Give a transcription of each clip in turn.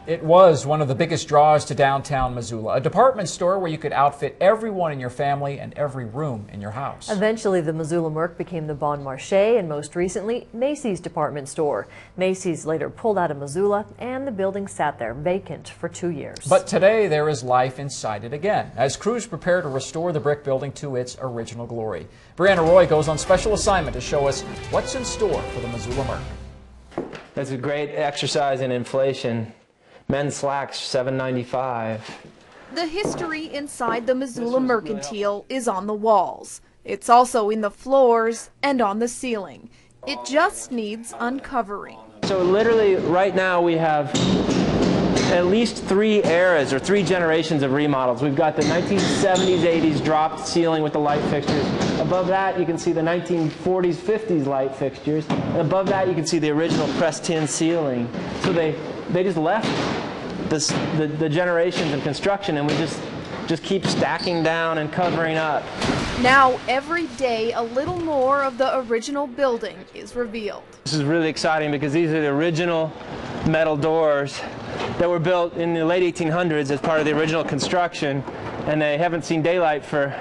It was one of the biggest draws to downtown Missoula, a department store where you could outfit everyone in your family and every room in your house. Eventually, the Missoula Merc became the Bon Marché and most recently, Macy's department store. Macy's later pulled out of Missoula and the building sat there vacant for 2 years. But today there is life inside it again, as crews prepare to restore the brick building to its original glory. Breanna Roy goes on special assignment to show us what's in store for the Missoula Merc. That's a great exercise in inflation. Men's slacks, $7.95. The history inside the Missoula Mercantile is on the walls. It's also in the floors and on the ceiling. It just needs uncovering. So literally right now we have at least 3 eras or 3 generations of remodels. We've got the 1970s, 80s dropped ceiling with the light fixtures. Above that you can see the 1940s, 50s light fixtures. And above that you can see the original pressed tin ceiling. So they just left the generations of construction, and we just keep stacking down and covering up. Now every day a little more of the original building is revealed. This is really exciting because these are the original metal doors that were built in the late 1800s as part of the original construction, and they haven't seen daylight for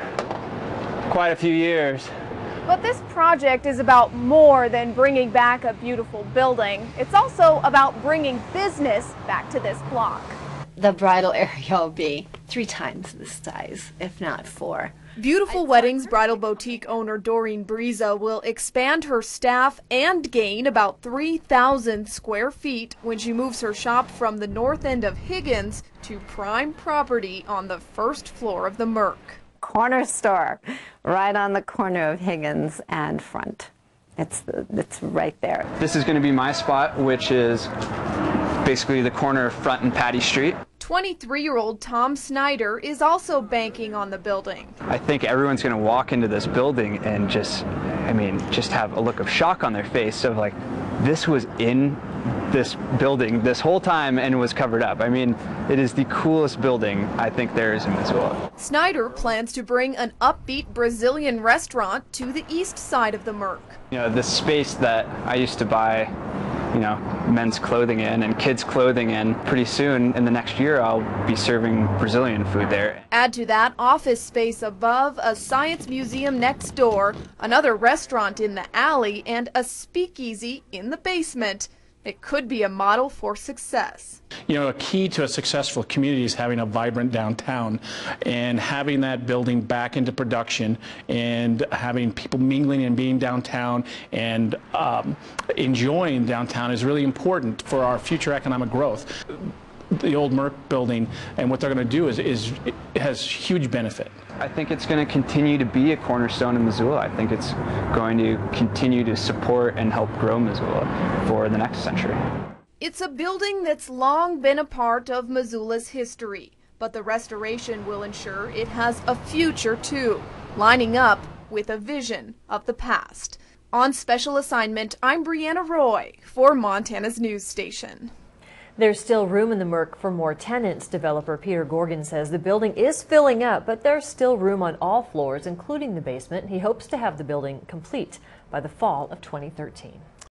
quite a few years. But this project is about more than bringing back a beautiful building. It's also about bringing business back to this block. The bridal area will be 3 times this size, if not 4. Beautiful Weddings bridal boutique owner DOREEN BREZA will expand her staff and gain about 3,000 square feet when she moves her shop from the north end of Higgins to prime property on the first floor of the Merc. Corner store, right on the corner of Higgins and Front. It's right there. This is going to be my spot, which is basically the corner of Front and Patty Street. 23-year-old Tom SNYDER is also banking on the building. I think everyone's going to walk into this building and just have a look of shock on their face of like, this was in this building this whole time and was covered up. I mean, it is the coolest building I think there is in Missoula. SNYDER plans to bring an upbeat Brazilian restaurant to the east side of the Merc. You know, this space that I used to buy, you know, men's clothing in and kids' clothing in, pretty soon in the next year I'll be serving Brazilian food there. Add to that office space above, a science museum next door, another restaurant in the alley, and a speakeasy in the basement. It could be a model for success. You know, a key to a successful community is having a vibrant downtown, and having that building back into production and having people mingling and being downtown and enjoying downtown is really important for our future economic growth. The old Merc building and what they're going to do it has huge benefit. I think it's going to continue to be a cornerstone in Missoula. I think it's going to continue to support and help grow Missoula for the next century. It's a building that's long been a part of Missoula's history, but the restoration will ensure it has a future too, lining up with a vision of the past. On special assignment, I'm Breanna Roy for Montana's News Station. There's still room in the Merc for more tenants. Developer Peter Gorgon says the building is filling up, but there's still room on all floors, including the basement. He hopes to have the building complete by the fall of 2013.